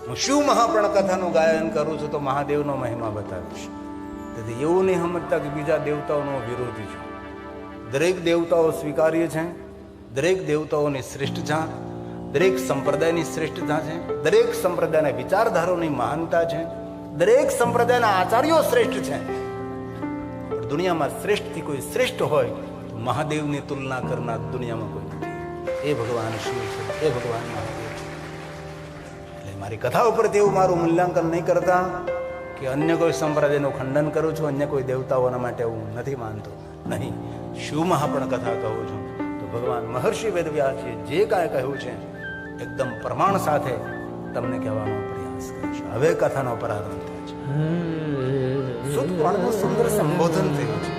હું શિવ મહાપ્રણ કથાનું ગાયન કરું છું તો મહાદેવનો મહિમા બતાવીશ. તેથી એવું નહીં સમજતા કે બીજા દેવતાઓનો વિરોધી છું. દરેક દેવતાઓ સ્વીકાર્ય છે, દરેક દેવતાઓની શ્રેષ્ઠતા, દરેક સંપ્રદાયની શ્રેષ્ઠતા છે, દરેક સંપ્રદાયના વિચારધારાઓની મહાનતા છે, દરેક સંપ્રદાયના આચાર્યો શ્રેષ્ઠ છે. દુનિયામાં શ્રેષ્ઠથી કોઈ શ્રેષ્ઠ હોય તો મહાદેવની તુલના કરનાર દુનિયામાં કોઈ નથી. એ ભગવાન શિવ છે, એ ભગવાન મહાદેવ છે. એટલે મારી કથા ઉપર તેવું મારું મૂલ્યાંકન નહીં કરતા કે અન્ય કોઈ સંપ્રદાયનું ખંડન કરું છું, અન્ય કોઈ દેવતાઓના માટે હું નથી માનતો. નહીં, શિવમાં પણ કથા કહું છું તો ભગવાન મહર્ષિ વેદવ્યાસે જે કાંઈ કહ્યું છે એકદમ પ્રમાણ સાથે તમને કહેવાનો પ્રયાસ કરીશ. હવે કથાનો પ્રારંભ થાય છે. સુતપાળનું સુંદર સંબોધન થયું છે.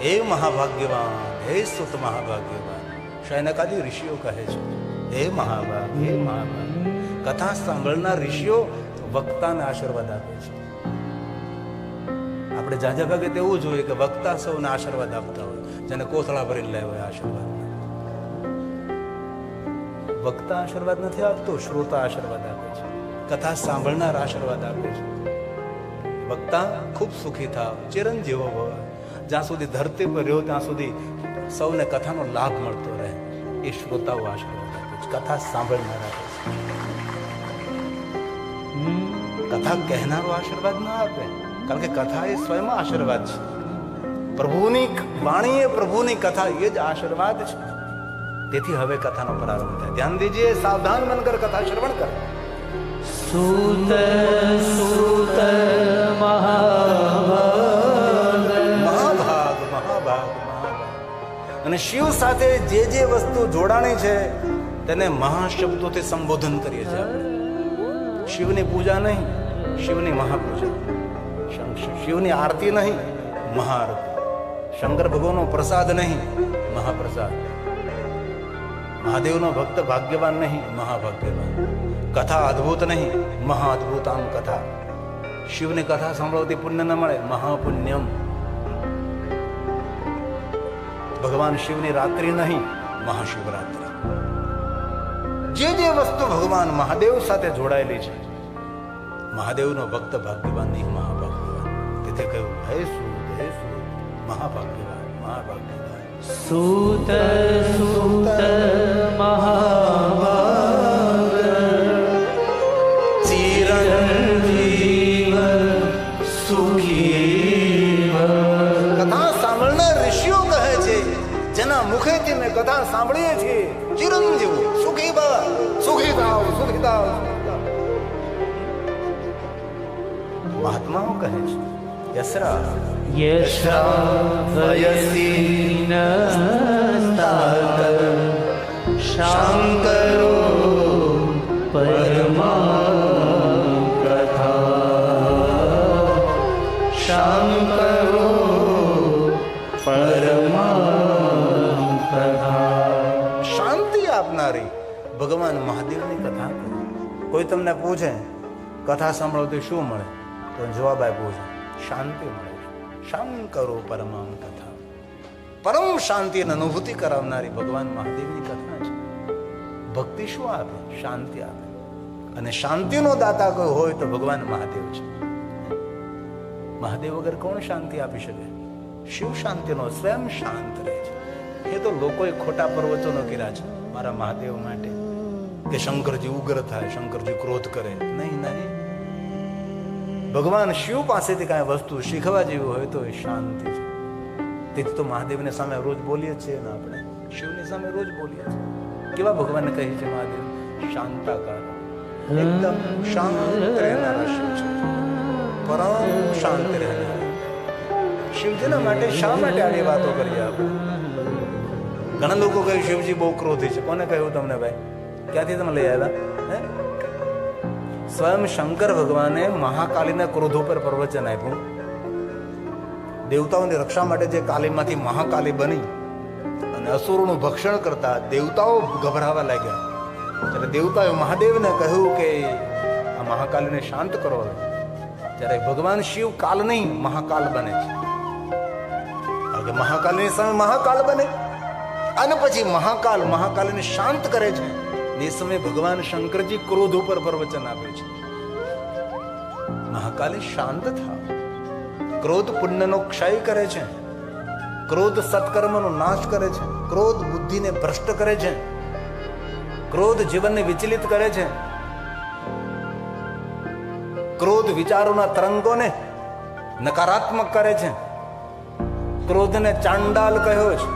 હે મહાભાગ્યવાન, હે સુત મહાભાગ્યવાન. શયનકાદી ઋષિઓ કહે છે હે મહાભાગ, હે મહાભાગ. કથા સાંભળનાર ઋષિઓ વક્તાને આશીર્વાદ આપે છે. આપણે જાજા ભાગે તેવું જોઈએ કે વક્તા સૌને આશીર્વાદ આપતા હોય, જેને કોથળા ભરીને લાવ્યા હોય આશીર્વાદ. વક્તા આશીર્વાદ નથી આપતો, શ્રોતા આશીર્વાદ આપે છે. કથા સાંભળનાર આશીર્વાદ આપે છે. વક્તા ખૂબ સુખી થાવ, ચિરંજીવો ભવ. જ્યાં સુધી ધરતી પર રહ્યો ત્યાં સુધી સૌને કથાનો લાભ મળતો રહે, એ શ્રોતાઓ આશીર્વાદ આપે છે. કથા સાંભળનાર આપે છે. કથા કહેનારો આશીર્વાદ ના આપે, કારણ કે કથા એ સ્વયં આશીર્વાદ છે. પ્રભુની વાણી એ પ્રભુની કથા એ જ આશીર્વાદ છે. તેથી હવે કથાનો પ્રારંભ થાય. ધ્યાન દીજીએ, સાવધાન બનકર કથા શ્રવણ કરે. સૂત સૂત મહાભાગ, મહાભાગ મહાભાગ મહાભાગ. અને શિવ સાથે જે જે વસ્તુ જોડાણી છે તેને મહાશબ્દોથી સંબોધન કરીએ છીએ આપણે. શિવની પૂજા નહીં, શિવની મહાપૂજા. શિવની આરતી નહીં, મહાઆરતી. શંકર ભગવાનનો પ્રસાદ નહીં, મહાપ્રસાદ. મહાદેવનો ભક્ત ભાગ્યવાન નહીં, મહાભાગ્યવાન. કથા અદ્ભુત નહીં, મહાઅદ્ભુતામ કથા. શિવની કથા સાંભળવાથી પુણ્ય ન મળે, મહાપુણ્યમ. ભગવાન શિવની રાત્રિ નહીં, મહાશિવરાત્રિ. જે જે વસ્તુ ભગવાન મહાદેવ સાથે જોડાયેલી છે, મહાદેવનો ભક્ત ભાગ્યવાન નહીં, મહાભાગ્યવાન. તેથી કહ્યું હે સૂત, હે સૂત, મહાભાગ્યવાન, મહાભાગ્યવાન. સૂત સૂત મહાભાગ, ચિરંજીવ સુખી. કથા સાંભળનાર ઋષિઓ કહે છે, જેના મુખેથી મેં કથા સાંભળીએ છીએ, ચિરંજીવ સુખી બા, સુખી થાવ, સુખી થાવ. મહાત્માઓ કહે છે યસ્રા યશ્રાવયસીન તાત શાંકરો પરમા કથા, શાંકરો પરમા કથા. શાંતિ આપનારી ભગવાન મહાદેવની કથા કરે. કોઈ તમને પૂછે કથા સાંભળવાથી શું મળે, તો જવાબ આપ્યો છે શાંતિ મળે છે. શંકરો પરમામ કથા. પરમ શાંતિની અનુભૂતિ કરાવનારી ભગવાન મહાદેવની કથા છે. ભક્તિ શું આપે? શાંતિ આપે. અને શાંતિનો દાતા કોઈ હોય તો ભગવાન મહાદેવ છે. મહાદેવ વગર કોણ શાંતિ આપી શકે? શિવ શાંતિનો સ્વયં શાંત રહે છે. એ તો લોકોએ ખોટા પ્રવચનો કર્યા છે મારા મહાદેવ માટે કે શંકરજી ઉગ્ર થાય, શંકરજી ક્રોધ કરે. નહીં નહીં, ભગવાન શિવ પાસેથી કાંઈ વસ્તુ શીખવા જેવી હોય તો એ શાંતિ છે. તેથી તો મહાદેવની સામે રોજ બોલીએ છીએ ને આપણે, શિવની સામે રોજ બોલીએ છીએ. કેવા ભગવાનને કહે છે મહાદેવ? શાંતાકાર, એકદમ શાંત રહેનારા શિવ છે, પરમ શાંત રહેનારા. શિવજીના માટે શા માટે આવી વાતો કરીએ આપણે? ઘણા લોકો કહે શિવજી બહુ ક્રોધી છે. કોને કહ્યું તમને ભાઈ? ક્યાંથી તમે લઈ આવ્યા? સ્વયં શંકર ભગવાને મહાકાલીના ક્રોધ ઉપર પ્રવચન આપ્યું. દેવતાઓની રક્ષા માટે જે કાલીમાંથી મહાકાલી બની અને અસુરોનું ભક્ષણ કરતા દેવતાઓ ગભરાવા લાગ્યા. ત્યારે દેવતાએ મહાદેવને કહ્યું કે આ મહાકાલીને શાંત કરો. ત્યારે ભગવાન શિવ કાલ નહીં મહાકાલ બને છે. મહાકાલીની સામે મહાકાલ બને અને પછી મહાકાલીને શાંત કરે છે. એ સમયે ભગવાન શંકરજી ક્રોધ ઉપર પ્રવચન આપે છે. મહાકાલી શાંત થાવ. ક્રોધ પુણ્યનો ક્ષય કરે છે. ક્રોધ સત્કર્મનો નાશ કરે છે. ક્રોધ બુદ્ધિને ભ્રષ્ટ કરે છે. ક્રોધ જીવનને વિચલિત કરે છે. ક્રોધ વિચારોના તરંગોને નકારાત્મક કરે છે. ક્રોધને ચાંડાલ કહ્યો છે.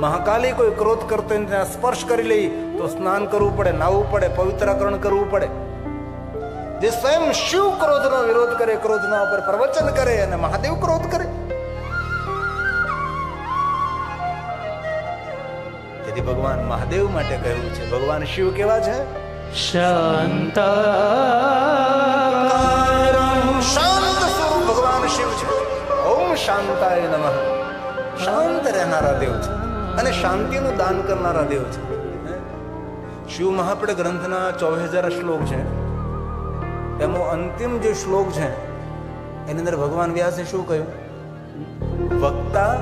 મહાકાલી કોઈ ક્રોધ કરતો એને સ્પર્શ કરી લઈ તો સ્નાન કરવું પડે, નાહવું પડે, પવિત્રકરણ કરવું પડે. જે સ્વયં શિવ ક્રોધનો વિરોધ કરે, ક્રોધના ઉપર પ્રવચન કરે, અને મહાદેવ ક્રોધ કરે. તેથી ભગવાન મહાદેવ માટે કહ્યું છે. ભગવાન શિવ કેવા છે? શાંતાકારમ. શાંત સ્વરૂપ ભગવાન શિવ છે. ઓમ શાંતાય નમઃ. શાંત રહેનારા દેવ છે અને શાંતિનું દાન કરનારા દેવ છે. શિવ મહાપડ ગ્રંથના 24,000 શ્લોક છે. એનો અંતિમ જે શ્લોક છે એની અંદર ભગવાન વ્યાસે શું કહ્યું? વક્તા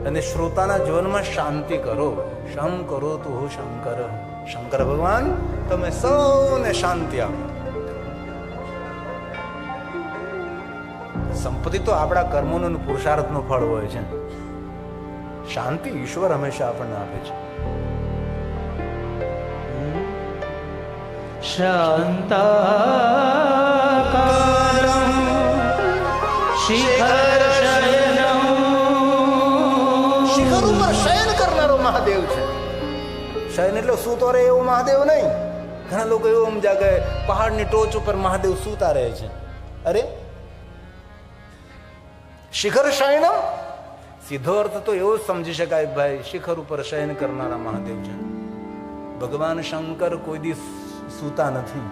અને શ્રોતાના જીવનમાં શાંતિ કરો. શમ કરો તો હો શંકર. શંકર ભગવાન તમે સૌને શાંતિ આપો. સંપત્તિ તો આપણા કર્મોનું અને પુરુષાર્થનું ફળ હોય છે. શાંતિ ઈશ્વર હંમેશા આપણને આપે છે. શાંતાકારમ શિખરશયનમ. શિખર ઉપર શયન કરનારો મહાદેવ છે. શયન એટલે સૂતો રહે એવું મહાદેવ નહીં. ઘણા લોકો એવું સમજ્યા કે પહાડની ટોચ ઉપર મહાદેવ સૂતા રહે છે. અરે શિખર શયનમ સીધો અર્થ તો એવો સમજી શકાય ભાઈ, શિખર ઉપર શયન કરનારા મહાદેવ છે. ભગવાન શંકર કોઈ દિવસ સૂતા નથી.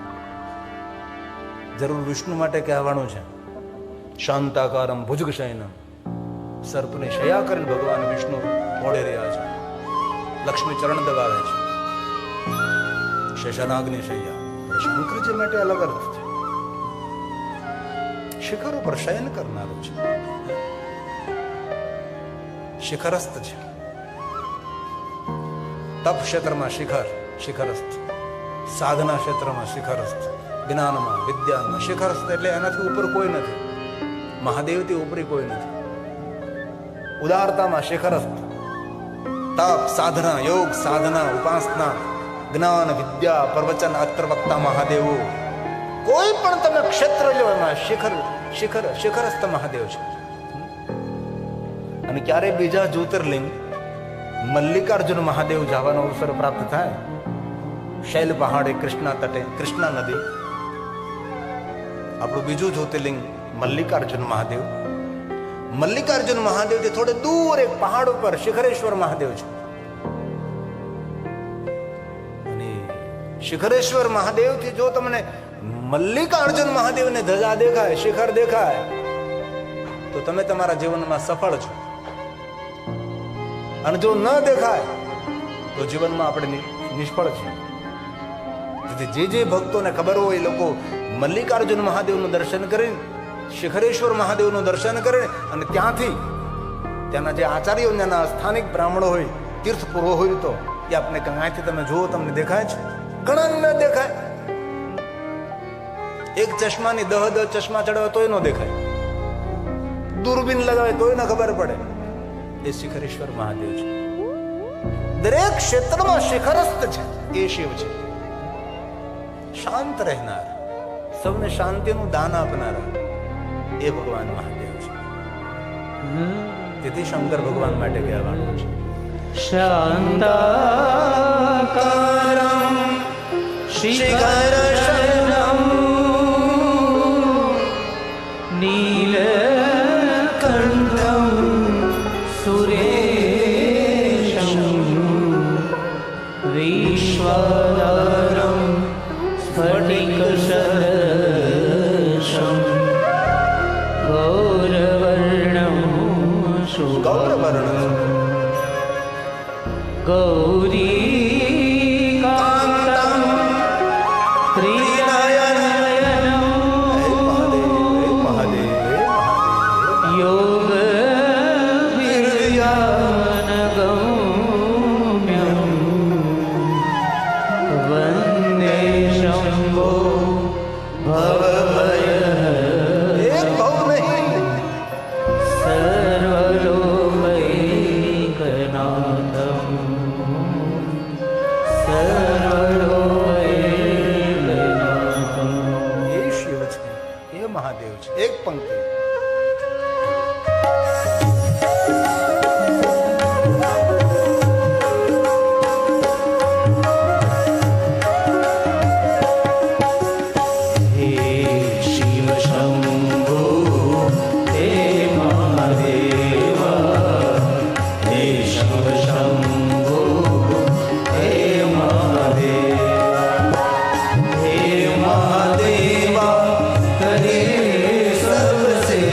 જરૂર વિષ્ણુ માટે કહેવાનું છે. શાંતાકારમ ભુજગ શયનમ. સર્પને શયા કરીને ભગવાન વિષ્ણુ ઓળે રહ્યા છે. લક્ષ્મી ચરણ દબાવે છે. શેષનાગની શૈયા. શંકરજી માટે અલગ અર્થ છે. શિખર ઉપર શયન કરનારું છે. શિખરસ્થ છે. તપ ક્ષેત્રમાં શિખર, શિખરસ્થ. સાધના ક્ષેત્રમાં શિખરસ્થ. જ્ઞાનમાં, વિદ્યામાં શિખરસ્થ એટલે એનાથી ઉપર કોઈ નથી. મહાદેવથી ઉપરી કોઈ નથી. ઉદારતામાં શિખરસ્થ. તપ, સાધના, યોગ, સાધના, ઉપાસના, જ્ઞાન, વિદ્યા, પ્રવચન, અત્ર વક્તા મહાદેવો. કોઈ પણ તમે ક્ષેત્ર લો એમાં શિખરસ્થ મહાદેવ છે. અને ક્યારે બીજા જ્યોતિર્લિંગ મલ્લિકાર્જુન મહાદેવ જવાનો અવસર પ્રાપ્ત થાય, શૈલ પહાડે, કૃષ્ણા તટે, કૃષ્ણા નદી, આપણું બીજું જ્યોતિર્લિંગ મલ્લિકાર્જુન મહાદેવ. મલ્લિકાર્જુન મહાદેવથી થોડે દૂર એક પહાડ ઉપર શિખરેશ્વર મહાદેવ છે. અને શિખરેશ્વર મહાદેવથી જો તમને મલ્લિકાર્જુન મહાદેવને ધજા દેખાય, શિખર દેખાય, તો તમે તમારા જીવનમાં સફળ છો. અને જો ન દેખાય તો જીવનમાં આપણે નિષ્ફળ છીએ. તેથી જે ભક્તોને ખબર હોય એ લોકો મલ્લિકાર્જુન મહાદેવનું દર્શન કરીને, શિખરેશ્વર મહાદેવનું દર્શન કરે અને ત્યાંથી ત્યાંના જે આચાર્યો, ત્યાંના સ્થાનિક બ્રાહ્મણો હોય, તીર્થ પુરોહિતો, એ આપણે અહીંયાથી તમે જુઓ, તમને દેખાય છે? ઘણા ન દેખાય. એક ચશ્માની 10 ચશ્મા ચડાવે તોય ન દેખાય. દૂરબીન લગાવે તોય ન ખબર પડે. એ શિખરેશ્વર મહાદેવ છે. દરેક ક્ષેત્રમાં શિખરસ્થ છે. એ શિવ છે. શાંત રહેનાર, સૌને શાંતિનું દાન આપનારા એ ભગવાન મહાદેવ છે. તેથી શંકર ભગવાન માટે કહેવાનું છે શાંતાકારમ શિખરશયનમ નીલકંઠમ સુરેશમ વિશ્વાધારમ સ્ફટિકસદૃશમ ગૌરવર્ણમ શુભવર્ણમ ગૌરીકાંતમ ત્રિનયનમ યોગવિર્યાનગમ્યમ વંદે શંભો ભવભય છે. એક પંક્તિ. હે શિવ શંભો હે મહાદેવ હે શિવ શંભો હે મહાદેવ હે મહાદેવા કરે સબસે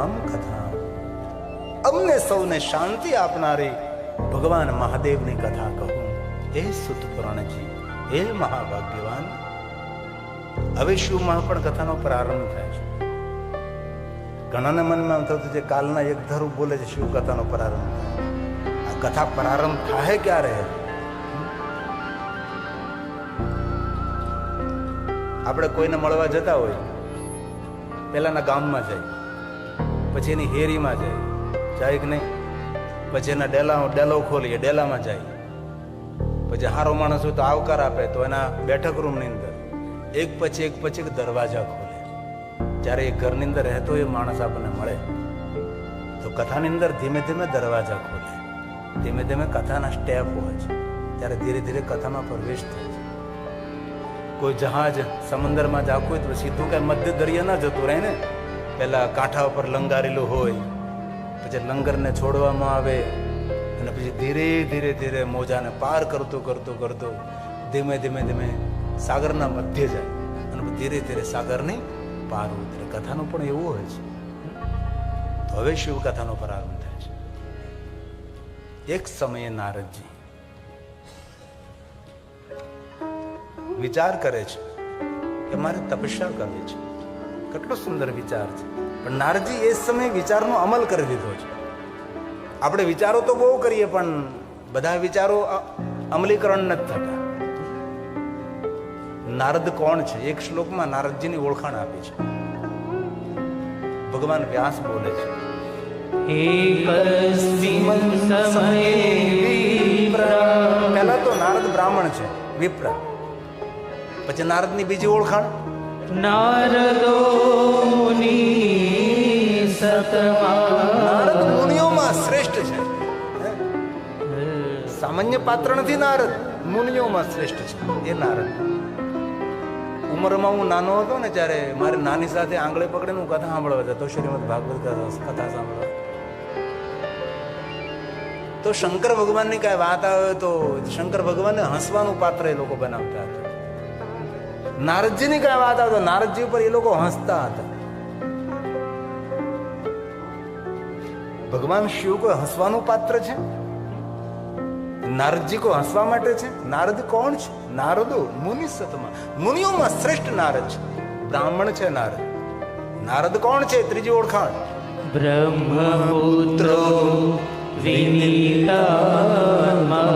તમામ કથા અમને સૌને શાંતિ આપનારી ભગવાન મહાદેવની કથા કહું. હે સુત પુરાણજી, હે મહાભાગ્યવાન. હવે શિવ મહાપણ કથાનો પ્રારંભ થાય છે. ઘણાના મનમાં એમ થતું છે કાલના એક ધરું બોલે છે શિવ કથાનો પ્રારંભ થાય. આ કથા પ્રારંભ થાય ક્યારે? આપણે કોઈને મળવા જતા હોય, પેલાના ગામમાં જાય, પછી એની હેરીમાં જાય કે નહીં, પછી એના ડેલો ખોલીએ, ડેલામાં જાય, પછી હારો માણસ હોય તો આવકાર આપે તો એના બેઠક રૂમની અંદર એક પછી દરવાજા ખોલે. જ્યારે એ ઘરની અંદર રહેતો એ માણસ આપણને મળે તો કથાની અંદર ધીમે ધીમે દરવાજા ખોલે, ધીમે ધીમે કથાના સ્ટેપ હોય છે, ત્યારે ધીરે ધીરે કથામાં પ્રવેશ થાય છે. કોઈ જહાજ સમંદરમાં જ આખું હોય તો સીધું કઈ મધ્ય દરિયા ના જતું રહે ને, પેલા કાંઠા ઉપર લંગારેલું હોય, પછી લંગરને છોડવામાં આવે અને પછી ધીરે ધીરે ધીરે મોજાને પાર કરતું ધીમે ધીમે ધીમે સાગરના મધ્ય જાય અને ધીરે ધીરે સાગરની પાર ઉતરે. કથાનું પણ એવું હોય છે. તો હવે શિવ કથાનો પ્રારંભ થાય છે. એક સમયે નારદજી વિચાર કરે છે કે મારે તપસ્યા કરવી છે. કેટલો સુંદર વિચાર છે. પણ નારદજી એ સમયે વિચારનો અમલ કરી દીધો છે. આપણે વિચારો તો બહુ કરીએ પણ બધા વિચારો અમલીકરણ નથી થતા. નારદ કોણ છે? એક શ્લોકમાં નારદજીની ઓળખાણ આપી છે. ભગવાન વ્યાસ બોલે છે, પહેલા તો નારદ બ્રાહ્મણ છે, વિપ્ર. પછી નારદની બીજી ઓળખાણ, નારદો મુનિ સતમા. નારદ મુનિઓમાં શ્રેષ્ઠ છે. સામાન્ય પાત્ર નથી નારદ, મુનિઓમાં શ્રેષ્ઠ છે એ નારદ. ઉંમરમાં હું નાનો હતો ને ત્યારે મારી નાની સાથે આંગળે પકડીને હું કથા સાંભળવા જતો, શ્રીમદ ભાગવત કથા સાંભળવા. તો શંકર ભગવાનની કઈ વાત આવે તો શંકર ભગવાનને હસવાનું પાત્ર એ લોકો બનાવતા હતા. નારદજીની કઈ વાત આવે તો નારદજી ઉપર એ લોકો હસતા હતા. ભગવાન શિવ કોઈ હસવાનું પાત્ર છે? નારદજી કોઈ હસવા માટે છે? નારદ કોણ છે? નારદો મુનિ સતમાં, મુનિઓમાં શ્રેષ્ઠ નારદ છે. બ્રાહ્મણ છે નારદ. નારદ કોણ છે? ત્રીજી ઓળખાણ, બ્રહ્મપુત્રો વિનીતા.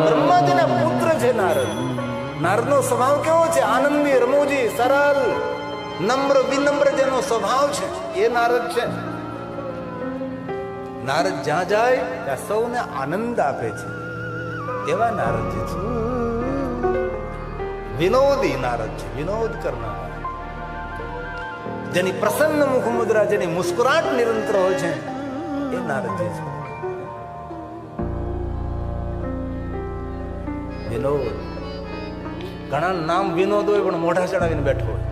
બ્રહ્માજીના પુત્ર છે નારદ. નારદનો સ્વભાવ કેવો છે? આનંદી, રમૂજી, સરળ, નમ્ર, વિનમ્ર જેનો સ્વભાવ છે એ નારદ છે. નારદ જ્યાં જાય ત્યાં સૌને આનંદ આપે છે એવા નારદજી છે. વિનોદી નારદ છે, વિનોદ કરનાર, જેની પ્રસન્ન મુખ મુદ્રા, જેની મુસ્કુરાટ નિરંતર હોય છે એ નારદજી છે. વિનોદ. ઘણા નામ વિનોદ હોય પણ મોઢા ચડાવીને બેઠો હોય.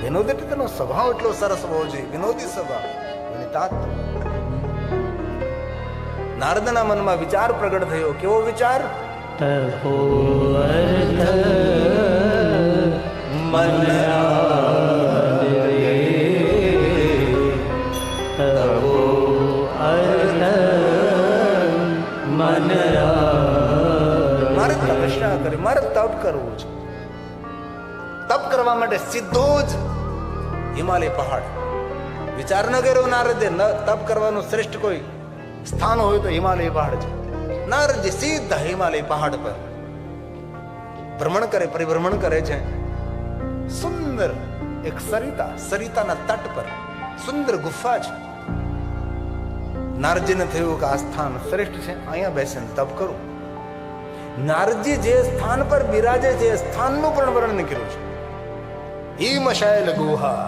વિનોદ એટલે તેનો સ્વભાવ એટલો સરસ હોવો જોઈએ, વિનોદી સ્વભાવ. નારદના મનમાં વિચાર પ્રગટ થયો. કેવો વિચાર? તપોઅર્થ મારે તપસ્યા કરી, મારે તપ કરવું છે. તપ કરવા માટે સીધો જ હિમાલય પહાડ. વિચાર ન કર્યો નારદે, તપ કરવાનું શ્રેષ્ઠ કોઈ સ્થાન હોય તો હિમાલય પહાડ છે. નારદજી સીધા હિમાલય પહાડ પર ભ્રમણ કરે, પરિભ્રમણ કરે છે. સુંદર એક સરિતાના તટ પર સુંદર ગુફા છે. નારદજીને થયું કે આ સ્થાન શ્રેષ્ઠ છે, અહીંયા બેસીને તપ કરું. નારદજી જે સ્થાન પર બિરાજે છે એ સ્થાનનું પણ વર્ણન કર્યું છે. હિમશૈલ ગુહા,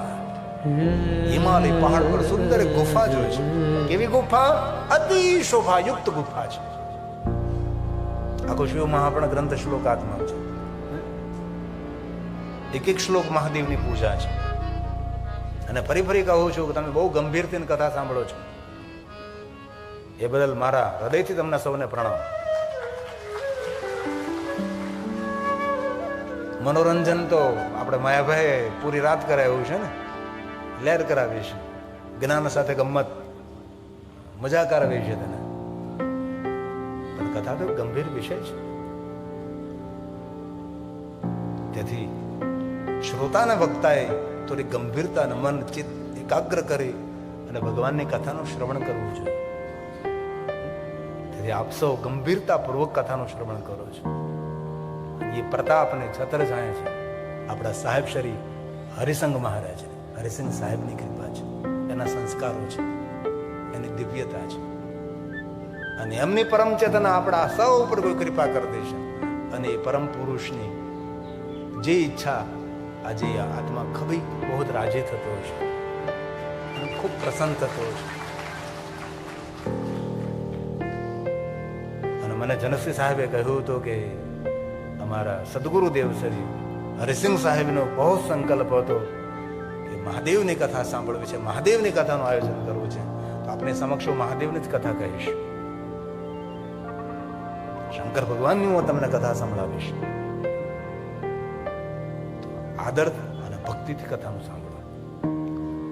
હિમાલય પહાડ પર સુંદર ગુફા જોઈ છે. કેવી ગુફા? અતિ શોભાયુક્ત ગુફા છે. આખો શિવ મહાપણ ગ્રંથ શ્લોકાત્મક છે. એક એક શ્લોક મહાદેવની પૂજા છે. અને ફરી કહું છું કે તમે બહુ ગંભીરથી કથા સાંભળો છો, એ બદલ મારા હૃદયથી તમને સૌને પ્રણામ. મનોરંજન તો આપણે માયાભાઈ પૂરી રાત કરાવ્યું છે ને, લહેર કરાવી છે. જ્ઞાન સાથે ગમ્મત, મજા કરાવી છે તને, પણ કથા તો ગંભીર વિષય છે. તેથી શ્રોતાને વક્તાએ થોડી ગંભીરતા અને મન ચિત્ત એકાગ્ર કરી અને ભગવાનની કથાનું શ્રવણ કરવું જોઈએ. તેથી આપ સૌ ગંભીરતાપૂર્વક કથાનું શ્રવણ કરો છો. એ પ્રતાપને છત્ર છાયા છે આપણા સાહેબ શ્રી હરિસંગ મહારાજ, હરિસિંહ સાહેબની કૃપા છે, એના સંસ્કારો છે, એની દિવ્યતા છે. અને એમની પરમ ચેતના આપણા સૌ ઉપર કોઈ કૃપા કરી દેશે. અને એ પરમ પુરુષની જે ઈચ્છા આજે આત્મા ખબી બહુ રાજી થતો છે, ખૂબ પ્રસન્ન થતો છે. અને મને જનશ્રી સાહેબે કહ્યું હતું કે અમારા સદગુરુદેવ શ્રી હરિસિંહ સાહેબનો બહુ સંકલ્પ હતો કે મહાદેવની કથા સાંભળવી છે, મહાદેવની કથાનું આયોજન કરવું છે. તો આપણે સમક્ષ મહાદેવની જ કથા કહીશ. શંકર ભગવાનની હું તમને કથા સંભળાવીશ. આદર અને ભક્તિથી કથાનું સાંભળો.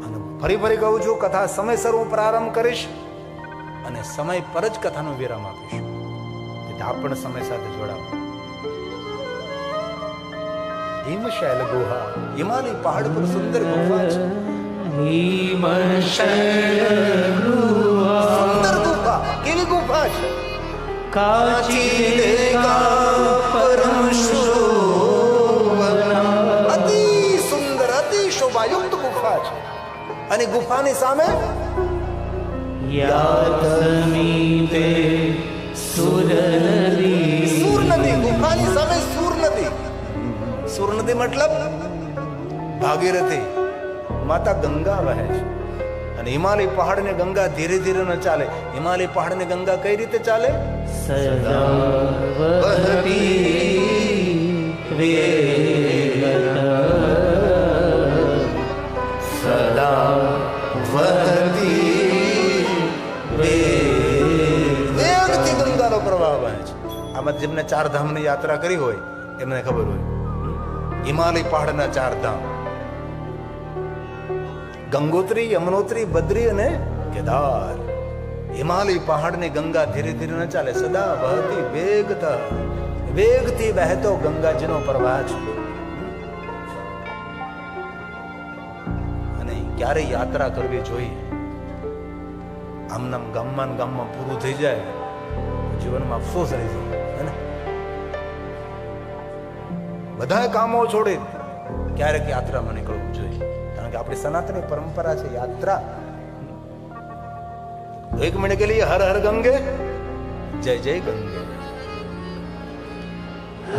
અને ફરી ફરી કહું છું, કથા સમયસર હું પ્રારંભ કરીશ અને સમય પર જ કથાનો વિરામ આપીશ. આપ પણ સમય સાથે જોડાવો. હિમશૈલ ગુહા, હિમાલય પહાડ પર સુંદર ગુફા છે. હિમશૈલ ગુહા, સુંદર ગુફા. કેવી ગુફા છે? કાચી દેખા પરમ શોભના, અતિ સુંદર, અતિ શોભાયુક્ત ગુફા છે. અને ગુફાની સામે યા સમીપે સુર નદી, સૂર નદી. ગુફાની સામે સૂર નદી. સૂર નદી મતલબ ભાગીરથી માતા ગંગા વહે છે. અને હિમાલય પહાડ ને ગંગા ધીરે ધીરે ન ચાલે. હિમાલય પહાડ ને ગંગા કઈ રીતે ચાલે? સદા વહતી વેગતા, સદા વહતી વેગથી ગંગાનો પ્રવાહ વહે છે. આમાં જેમને 4 ધામની યાત્રા કરી હોય એમને ખબર હોય, હિમાલય પહાડના 4 ધામ ગંગોત્રી, યમનોત્રી, બદ્રી અને કેદાર. હિમાલય પહાડની ગંગા ધીરે ધીરે ન ચાલે, સદા વહતી વેગતા, વેગથી વહેતો ગંગાજીનો પ્રવાહ છે. અને ક્યારે યાત્રા કરવી જોઈએ? આમનામ ગામમાં પૂરું થઈ જાય જીવનમાં અફસોસ રહી જાય. બધા કામો છોડી ક્યારેક યાત્રામાં નીકળવું જોઈએ. કારણ કે આપણી સનાતની પરંપરા છે યાત્રા. 1 मिनट के लिए हर हर गंगे, जय जय गंगे.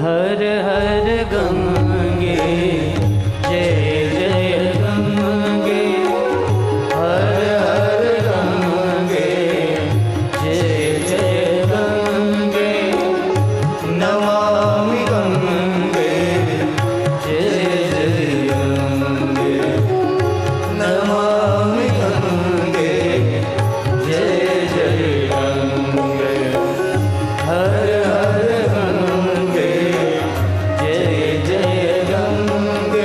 हर हर गंगे, जय जय गंगे. हर हर गंगे, जय जय गंगे. नमामि गंगे, जय जय गंगे. नमामि गंगे, जय जय गंगे. हर हर गंगे, जय जय गंगे.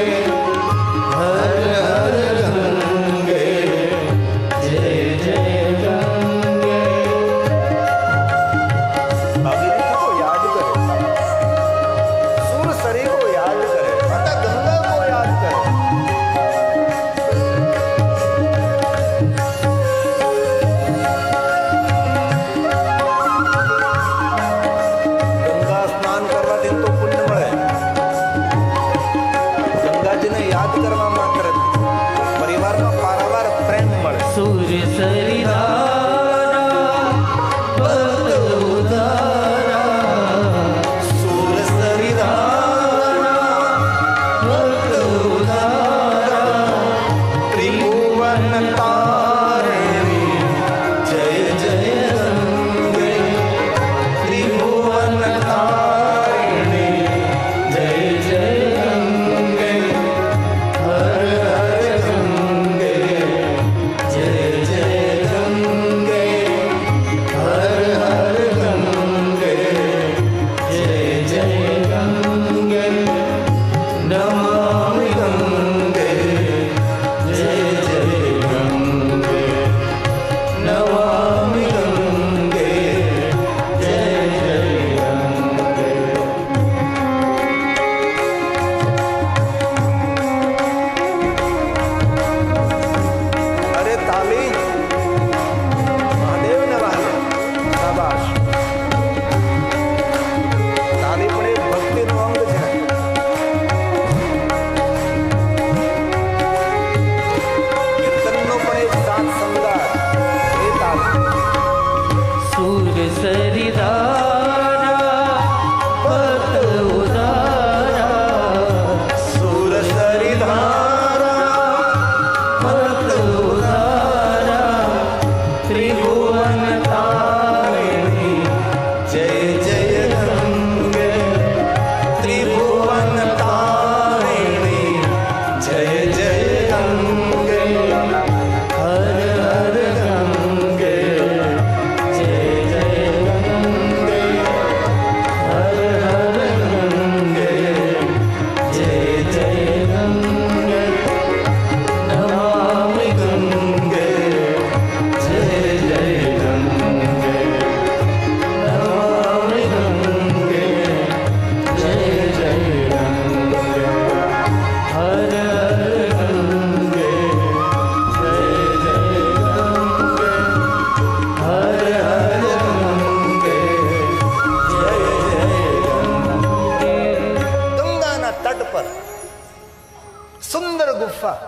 સુંદર ગુફા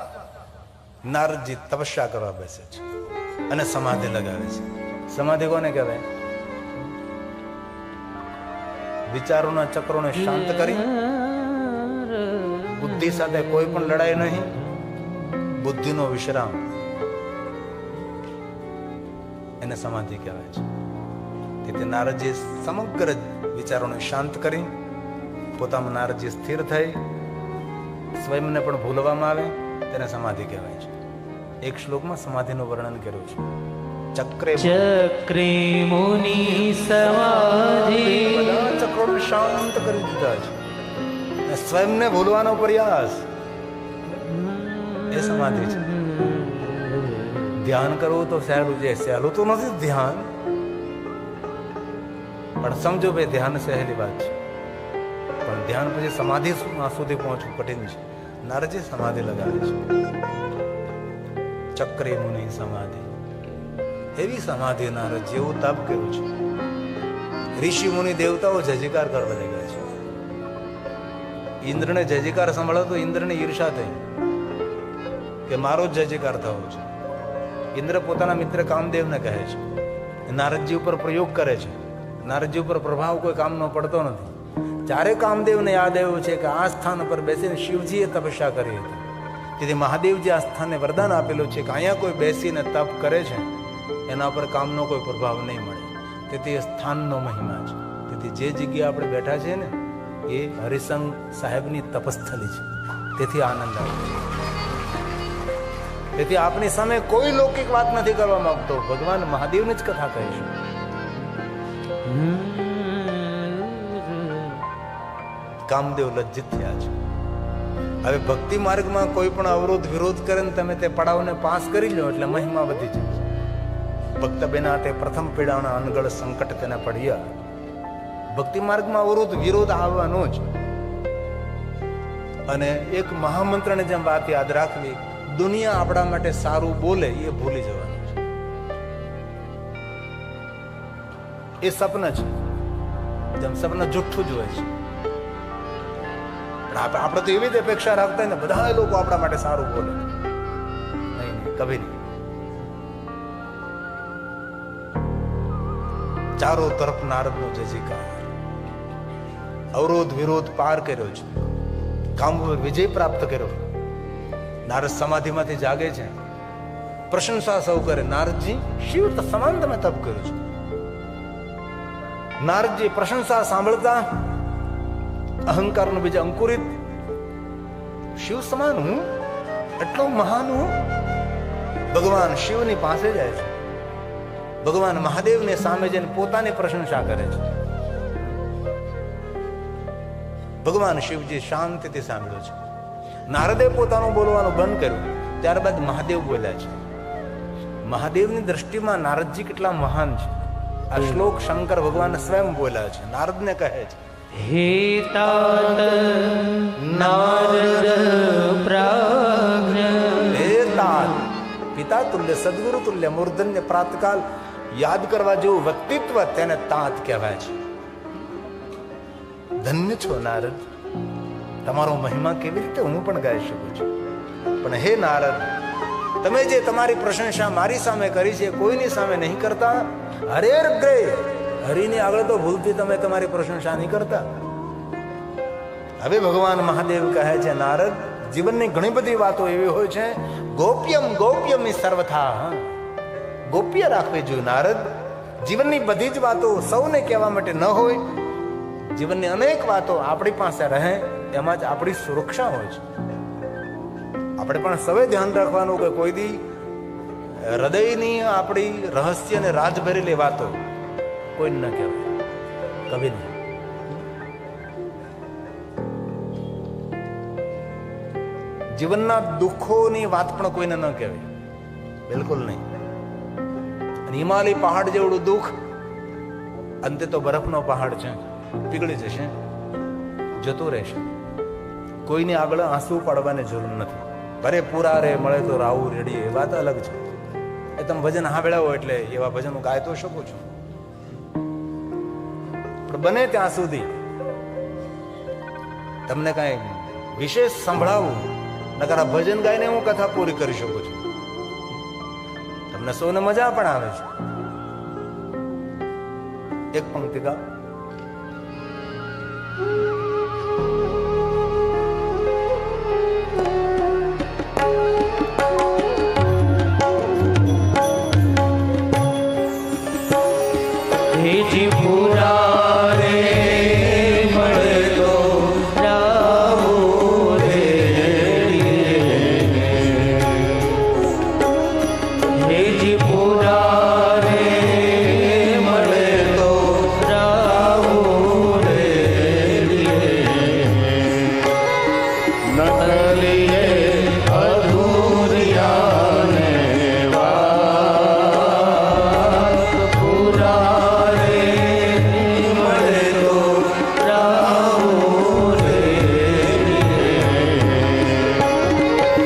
નારદજી તપસ્યા કરવા બેસે છે અને સમાધિ લગાવે છે. સમાધિ કોને કહેવાય? વિચારોના ચક્રોને શાંત કરી બુદ્ધિ સાથે કોઈ પણ લડાઈ નહીં, બુદ્ધિનો વિશ્રામ, એને સમાધિ કહેવાય છે. તેથી નારદજી સમગ્ર વિચારોને શાંત કરી પોતામાં નારદજી સ્થિર થઈ સ્વયંને પણ ભૂલવામાં આવે તેને સમાધિ કહેવાય છે. એક શ્લોકમાં સમાધિનું વર્ણન કર્યું છે. ચક્રે મુનિ સમાધિ, બધા ચક્રોને શાંત કરી દીધા છે. અને સ્વયંને ભૂલવાનો પ્રયાસ એ સમાધિ છે. ધ્યાન કરવું તો સહેલું છે. સહેલું તો નથી ધ્યાન, પણ સમજો ભાઈ ધ્યાન સહેલી વાત છે, પણ ધ્યાન પછી સમાધિ સુધી પહોંચવું કઠિન છે. નારદજી સમાધિ લગાવે છે. ચક્રે મુનિ સમાધિ, એવી સમાધિ નારદ જેવું તપ કર્યું છે. ઋષિ મુનિ દેવતાઓ જયજયકાર કરવા લાગ્યા છે. ઇન્દ્રને જયજયકાર સાંભળ્યો તો ઇન્દ્રને ઈર્ષા થઈ કે મારો જ જયજયકાર થવો છે. ઇન્દ્ર પોતાના મિત્ર કામદેવને કહે છે, નારદજી ઉપર પ્રયોગ કરે છે. નારદજી ઉપર પ્રભાવ કોઈ કામનો પડતો નથી. જ્યારે કામદેવને યાદ આવ્યું છે કે આ સ્થાન પર બેસીને શિવજીએ તપસ્યા કરી હતી, તેથી મહાદેવજી આ સ્થાનને વરદાન આપેલું છે કે અહીંયા કોઈ બેસીને તપ કરે છે એના પર કામનો કોઈ પ્રભાવ નહીં મળે. તેથી એ સ્થાનનો મહિમા છે. તેથી જે જગ્યાએ આપણે બેઠા છીએ ને એ હરિસંગ સાહેબની તપસ્થલી છે. તેથી આનંદ આવે છે. તેથી આપની સામે કોઈ લૌકિક વાત નથી કરવા માંગતો, ભગવાન મહાદેવની જ કથા કહે છે. કામદેવ લજ્જિત થયા છે. હવે ભક્તિ માર્ગમાં કોઈ પણ અવરોધ વિરોધ કરે ને તમે તે પડાવને પાસ કરી લો એટલે મહિમા વધી જાય. ભક્ત બેના તે પ્રથમ પીડાના અનગળ સંકટ તેને પડ્યા. ભક્તિ માર્ગમાં અવરોધ વિરોધ આવવાનો જ. અને એક મહામંત્રને જેમ વાત યાદ રાખવી, દુનિયા આપણા માટે સારું બોલે એ ભૂલી જવાનું છે. એ સપન છે, જેમ સપન જુઠ્ઠું જ હોય છે. આપણે તો એવી જ અપેક્ષા રાખતા ને બધા લોકો આપણા માટે સારું બોલે. નહીં, કભી નહીં. ચારો તરફ નારદનો જયજયકાર, અવરોધ વિરોધ પાર કર્યો છે, કામ ઉપર વિજય પ્રાપ્ત કર્યો. નારદ સમાધિમાંથી જાગે છે, પ્રશંસા સૌ કરે. નારદજી શિવ સમાન તમે તપ કર્યું છે. નારદજી પ્રશંસા સાંભળતા અહંકારનો બીજ અંકુરિત, શિવ સમાન હું, એટલો મહાન હું. ભગવાન શિવની પાસે જાય છે. ભગવાન મહાદેવને સામે જઈને પોતાની પ્રશંસા કરે છે. ભગવાન શિવજી શાંતિથી સાંભળ્યું છે. નારદે પોતાનું બોલવાનું બંધ કર્યું, ત્યારબાદ મહાદેવ બોલ્યા છે. મહાદેવની દ્રષ્ટિમાં નારદજી કેટલા મહાન છે આ શ્લોક શંકર ભગવાન સ્વયં બોલ્યા છે. નારદને કહે છે, હે તાત નારદ પ્રાજ્ઞ, હે તાત, પિતા તુલ્ય સદગુરુ તુલ્ય મૂર્ધન્ય પ્રાતકાલ યાદ કરવા જેવું વ્યક્તિત્વ તેને તાત કહેવાય છે. ધન્ય છો નારદ, તમારો મહિમા કેવી રીતે હું પણ ગાઈ શકું છું. પણ હે નારદ, તમે જે તમારી પ્રશંસા મારી સામે કરી છે કોઈની સામે નહીં કરતા. હરેર ગ્રે, હરિની આગળ તો ભૂલથી તમે તમારી પ્રશંસા નહીં કરતા. હવે ભગવાન મહાદેવ કહે છે, નારદ, જીવનની ઘણી બધી વાતો એવી હોય છે, ગોપ્યમ ગોપ્યમ સર્વથા, ગોપ્ય રાખવી જોઈએ. નારદ, જીવનની બધી જ વાતો સૌને કહેવા માટે ન હોય. જીવનની અનેક વાતો આપણી પાસે રહે, એમાં જ આપણી સુરક્ષા હોય છે. આપણે પણ સૌએ ધ્યાન રાખવાનું કે કોઈ દી હૃદયની આપણી રહસ્ય અને રાજ ભરેલી વાતો કોઈ ન કહેવાય, કભી નહીં. જીવનના દુઃખોની વાત પણ કોઈને ન કહેવાય, બિલકુલ નહીં. હિમાલય પહાડ જેવડું દુઃખ, અંતે તો બરફનો પહાડ છે, પીગળી જશે, જતું રહેશે. કોઈની આગળ આંસુ પાડવાની જરૂર નથી. ભરે પૂરા રે મળે તો રાવું રેડી, એ વાત અલગ છે. એ તમે ભજન સાંભળ્યા હોય એટલે એવા ભજન ગાય તો શકો છો, પણ બને ત્યાં સુધી તમને કઈ વિશેષ સંભળાવવું નકર આ ભજન ગાઈને હું કથા પૂરી કરી શકું છું. તમને સૌને મજા પણ આવે છે. એક પંક્તિ ગાઓ. હેજી પૂરા રે મળે તો રાવો રે, હેજી પૂરા રે મળે તો રાવો રે, નકલીએ અધૂરિયાને વાત પૂરા રે મળે તો રાવો રે,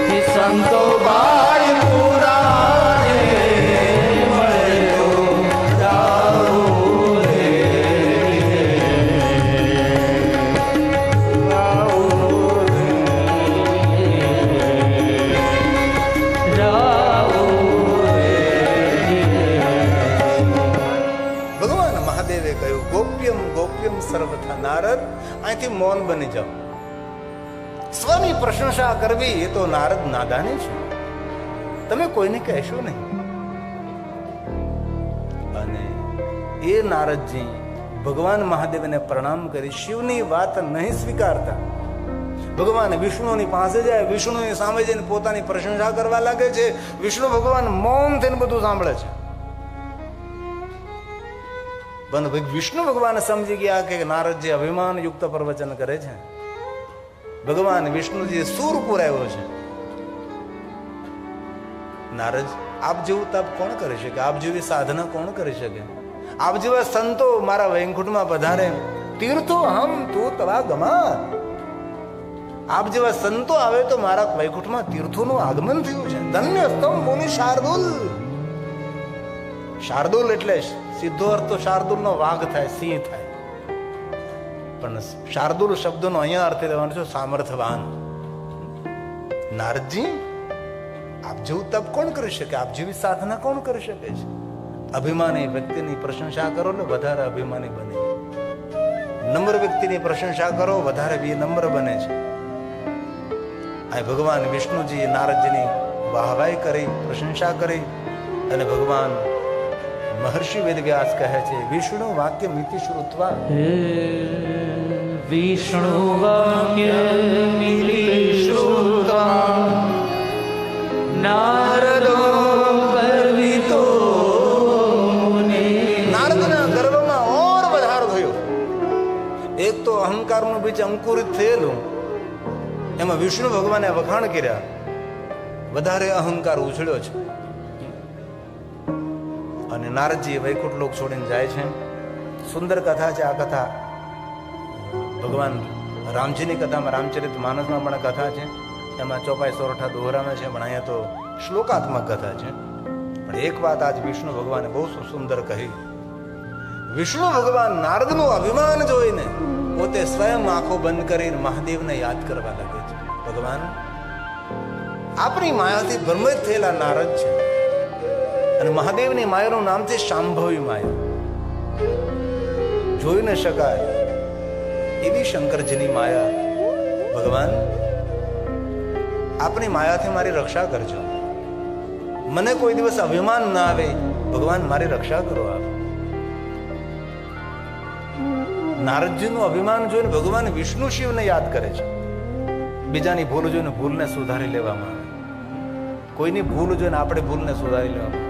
હે સંતો ભાઈ પૂરા રે મળે તો રાવો રે, રાવો રે, રાવો રે. ભગવાન મહાદેવે કહ્યું ગોપ્યમ ગોપ્યમ સર્વથા. નારદ અહીંથી મૌન બની જાઓ. સ્વની પ્રશંસા કરવી એ તો નારદ નાદાની છે. તમે કોઈને કહેશો નહીં. અને એ નારદજી ભગવાન મહાદેવને પ્રણામ કરી શિવની વાત નહીં સ્વીકારતા ભગવાન વિષ્ણુની પાસે જાય, વિષ્ણુની સામે જઈને પોતાની પ્રશંસા કરવા લાગે છે. વિષ્ણુ ભગવાન મૌન થઈને બધું સાંભળે છે. પણ વિષ્ણુ ભગવાન સમજી ગયા કે નારદજી અભિમાન યુક્ત પ્રવચન કરે છે. ભગવાન વિષ્ણુજી સૂર પુરાવ્યો છે. નારદ, આપ જેવું તપ કોણ કરી શકે? આપ જેવી સાધના કોણ કરી શકે? આપ જેવા સંતો મારા વૈકુંઠમાં પધારે. તીર્થો હમ તું તવા ગમા. આપ જેવા સંતો આવે તો મારા વૈકુંઠમાં તીર્થોનું આગમન થયું છે. ધન્ય સ્તમ મુનિ શાર્દુલ. શાર્દુલ એટલે સીધો અર્થ તો શાર્દુલનો વાઘ થાય, સિંહ થાય. પણ શાર્દુલ શબ્દનો અહીંયા અર્થ લેવાનો છે સામર્થવાન. નારદજી, આપ જેવું તપ કોણ કરી શકે? આપ જેવી સાધના કોણ કરી શકે છે? અભિમાની વ્યક્તિની પ્રશંસા કરો એટલે વધારે અભિમાની બને. નમ્ર વ્યક્તિની પ્રશંસા કરો વધારે નમ્ર બને છે. આ ભગવાન વિષ્ણુજી નારદજીની વાહવાઈ કરી, પ્રશંસા કરી. અને ભગવાન મહર્ષિ વેદવ્યાસ કહે છે વિષ્ણુ વાક્ય મિતિ શ્રુત્વા. વિષ્ણુ વાક્ય મિતિ શ્રુત્વા નારદો ગર્વિતો. નારદના ગર્વમાં ઓર વધારો થયો. એક તો અહંકારનું બીજ અંકુરિત થયેલું, એમાં વિષ્ણુ ભગવાને વખાણ કર્યા. વધારે અહંકાર ઉછળ્યો છે. અને નારદજી વૈકુંઠ લોક છોડીને જાય છે. સુંદર કથા છે આ કથા. ભગવાન રામજીની કથામાં રામચરિત માનસમાં પણ કથા છે. એમાં ચોપાઈ સોરઠા દોહરામે છે, પણ અહીંયા તો શ્લોકાત્મક કથા છે. પણ એક વાત આજ વિષ્ણુ ભગવાને બહુ સુંદર કહી. વિષ્ણુ ભગવાન નારદનું અભિમાન જોઈને પોતે સ્વયં આંખો બંધ કરીને મહાદેવને યાદ કરવા લાગે છે. ભગવાન, આપણી માયાથી ભ્રમિત થયેલા નારદ છે. અને મહાદેવની માયાનું નામ છે શાંભવી માયા. જોઈ ન શકાય એવી શંકરજીની માયા. ભગવાન, આપની માયાથી મારી રક્ષા કરજો. મને કોઈ દિવસ અભિમાન ના આવે. ભગવાન, મારી રક્ષા કરો આપ. નારદજીનું અભિમાન જોઈને ભગવાન વિષ્ણુ શિવને યાદ કરે છે. બીજાની ભૂલ જોઈને ભૂલને સુધારી લેવામાં આવે. કોઈની ભૂલ જોઈને આપણે ભૂલને સુધારી લેવામાં.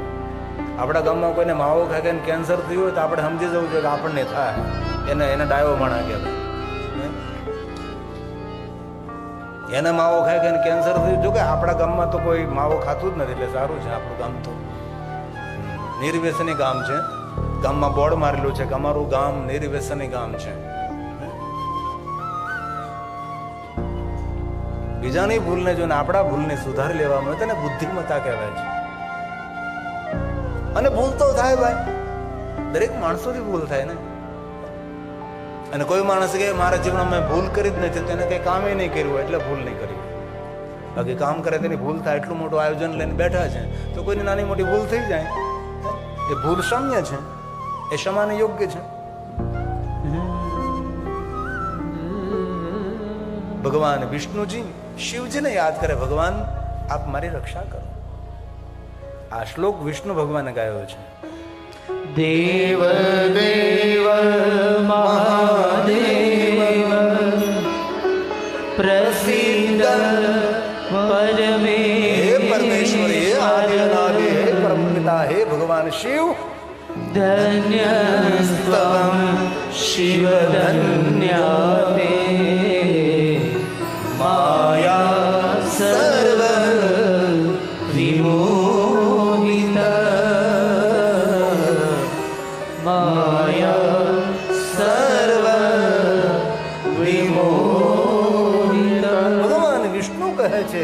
આપણા ગામમાં કોઈને માવો ખાઈ કેન્સર થયું હોય તો આપણે સમજી જવું જોઈએ કે આપણને થાય. એને ડાયો માણા કહેવાય. એને માવો ખાઈ ખાઈને કેન્સર થયું. જો કે આપણા ગામમાં તો કોઈ માવો ખાતું જ નથી, એટલે સારું છે. આપણું ગામ તો નિર્વ્યસની ગામ છે. ગામમાં બોર્ડ મારેલું છે કે અમારું ગામ નિર્વ્યસની ગામ છે. બીજાની ભૂલને જોઈને આપણા ભૂલને સુધારી લેવામાં આવે તેને બુદ્ધિમત્તા કહેવાય છે. અને ભૂલ તો થાય ભાઈ, દરેક માણસોથી ભૂલ થાય ને. અને કોઈ માણસ કે મારા જીવનમાં મેં ભૂલ કરી જ નથી, તેને કઈ કામે નહીં કર્યું એટલે ભૂલ નહીં કરી. બાકી કામ કરે તેની ભૂલ થાય એટલું મોટું આયોજન લઈને બેઠા છે તો કોઈની નાની મોટી ભૂલ થઈ જાય, એ ભૂલ ક્ષમ્ય છે, એ ક્ષમાને યોગ્ય છે. ભગવાન વિષ્ણુજી શિવજીને યાદ કરે, ભગવાન આપ મારી રક્ષા કરો. આ શ્લોક વિષ્ણુ ભગવાને ગાયો છે. દેવ દેવ મહાદેવ પ્રસિદ્ધ પરમે, હે પરમેશ્વર, હે આર્યનાથે, હે પરમ પિતા, હે ભગવાન શિવ, ધન્યસ્તવં શિવ ધન્યાતે માયા સર્વ વિમોહિત, માયા સર્વ વિમોહિત. ભગવાન વિષ્ણુ કહે છે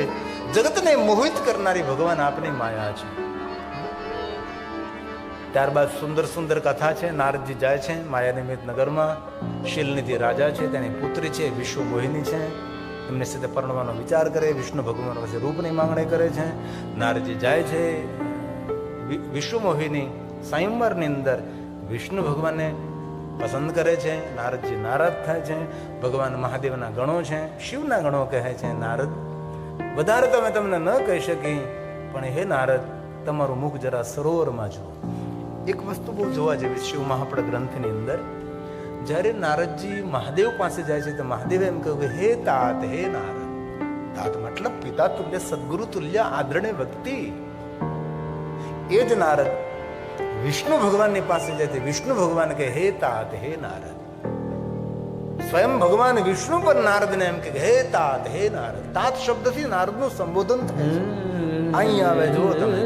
જગતને મોહિત કરનારી ભગવાન આપની માયા છે. ત્યારબાદ સુંદર સુંદર કથા છે. નારદજી જાય છે માયા નિમિત્ત નગરમાં. શીલનિધિ રાજા છે, તેની પુત્રી છે વિશ્વ મોહિની છે, એમને સાથે પરણવાનો વિચાર કરે. વિષ્ણુ ભગવાન પાસે રૂપની માંગણી કરે છે. નારદજી જાય છે. વિશ્વ મોહિની સ્વયંવરની અંદર વિષ્ણુ ભગવાનને પસંદ કરે છે. નારદજી નારાજ થાય છે. ભગવાન મહાદેવના ગણો છે, શિવના ગણો કહે છે, નારદ વધારે તમે તમને ન કહી શકી, પણ હે નારદ, તમારું મુખ જરા સરોવરમાં જુઓ. એક વસ્તુ બહુ જોવા જેવી શિવ મહાપડ ગ્રંથની અંદર, જ્યારે નારદજી મહાદેવ પાસે જાય છે તો મહાદેવ એમ કહ્યું કે હે તાત, હે નારદ. તાત મતલબ પિતા તુલ્ય, સદગુરુ તુલ્ય આદરણીય વ્યક્તિ. એ જ નારદ વિષ્ણુ ભગવાનની પાસે જાય છે. વિષ્ણુ ભગવાન કહે હે તાત, હે નારદ. સ્વયં ભગવાન વિષ્ણુ પર નારદને એમ કે હે તાત, હે નારદ. તાત શબ્દથી નારદનું સંબોધન થાય છે. અહીં આવે જુઓ તમે,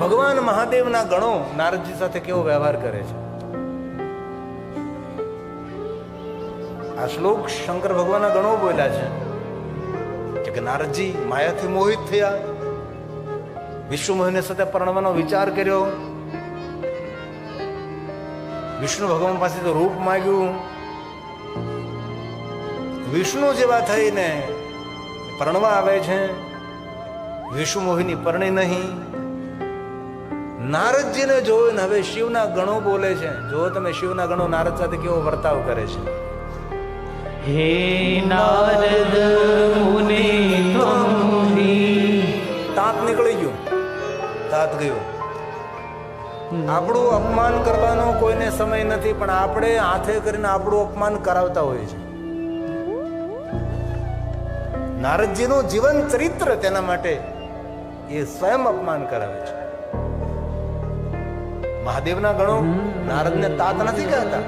ભગવાન મહાદેવના ગણો નારદજી સાથે કેવો વ્યવહાર કરે છે. આ શ્લોક શંકર ભગવાનના ગણો બોલ્યા છે કે નારદજી માયાથી મોહિત થયા, વિષ્ણુ મોહિની સાથે પરણવાનો વિચાર કર્યો, વિષ્ણુ ભગવાન પાસે તો રૂપ માંગ્યું, વિષ્ણુ જેવા થઈને પરણવા આવે છે, વિષ્ણુ મોહિની પરણી નહીં. નારદજીને જોઈને હવે શિવના ગણો બોલે છે. જો તમે શિવના ગણો નારદ સાથે કેવો વર્તાવ કરે છે. હે નારદ મુનિ ત્વમહી, તાત નીકળી ગયું, તાત ગયું. આપણું અપમાન કરવાનો કોઈને સમય નથી, પણ આપણે હાથે કરીને આપણું અપમાન કરાવતા હોઈએ છીએ. નારદજીનું જીવન ચરિત્ર તેના માટે એ સ્વયં અપમાન કરાવે છે. મહાદેવના ગણો નારદને તાત નથી કહેતા.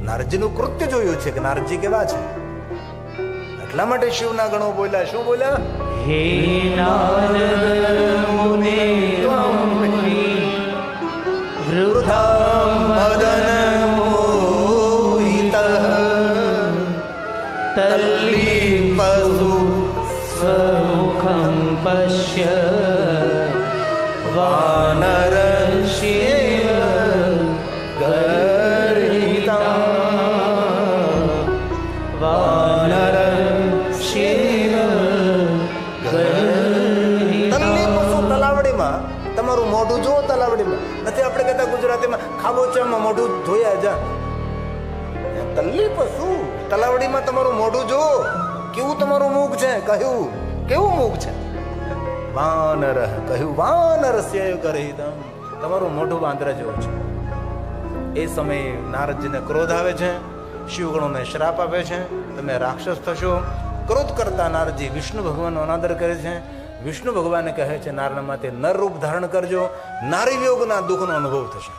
નારદજીનું કૃત્ય જોયું છે કે નારદજી કેવા છે, એટલા માટે શિવના ગણો બોલ્યા. શું બોલ્યા? હે નારદ મુનિ ત્વમહી વૃથા મદન મોહિતઃ તલ્લીપસુ સ્વમુખં પશ્ય વાનર શિવ ગર્હિતા, વાનર શિવ ગર્હિતા. તલાવડીમાં તમારું મોઢું જુઓ. તલાવડીમાં નથી આપણે કહેતા ગુજરાતીમાં ખાબોચામાં મોઢું ધોયા જા. તલ્લી પશુ તલાવડીમાં તમારું મોઢું જુઓ. કેવું તમારું મુખ છે? કહ્યું કેવું મુખ છે? વાનર કહ્યું વાનર સ્ય ગર્હિતમ. તમારું મોઢું વાંદરા જેવું છે. એ સમયે નારદજીને ક્રોધ આવે છે. શિવગણોને શ્રાપ આપે છે, તમે રાક્ષસ થશો. ક્રોધ કરતા નારદજી વિષ્ણુ ભગવાનનો અનાદર કરે છે. વિષ્ણુ ભગવાને કહે છે નારના માટે નર રૂપ ધારણ કરજો, નારી વિયોગના દુઃખનો અનુભવ થશે.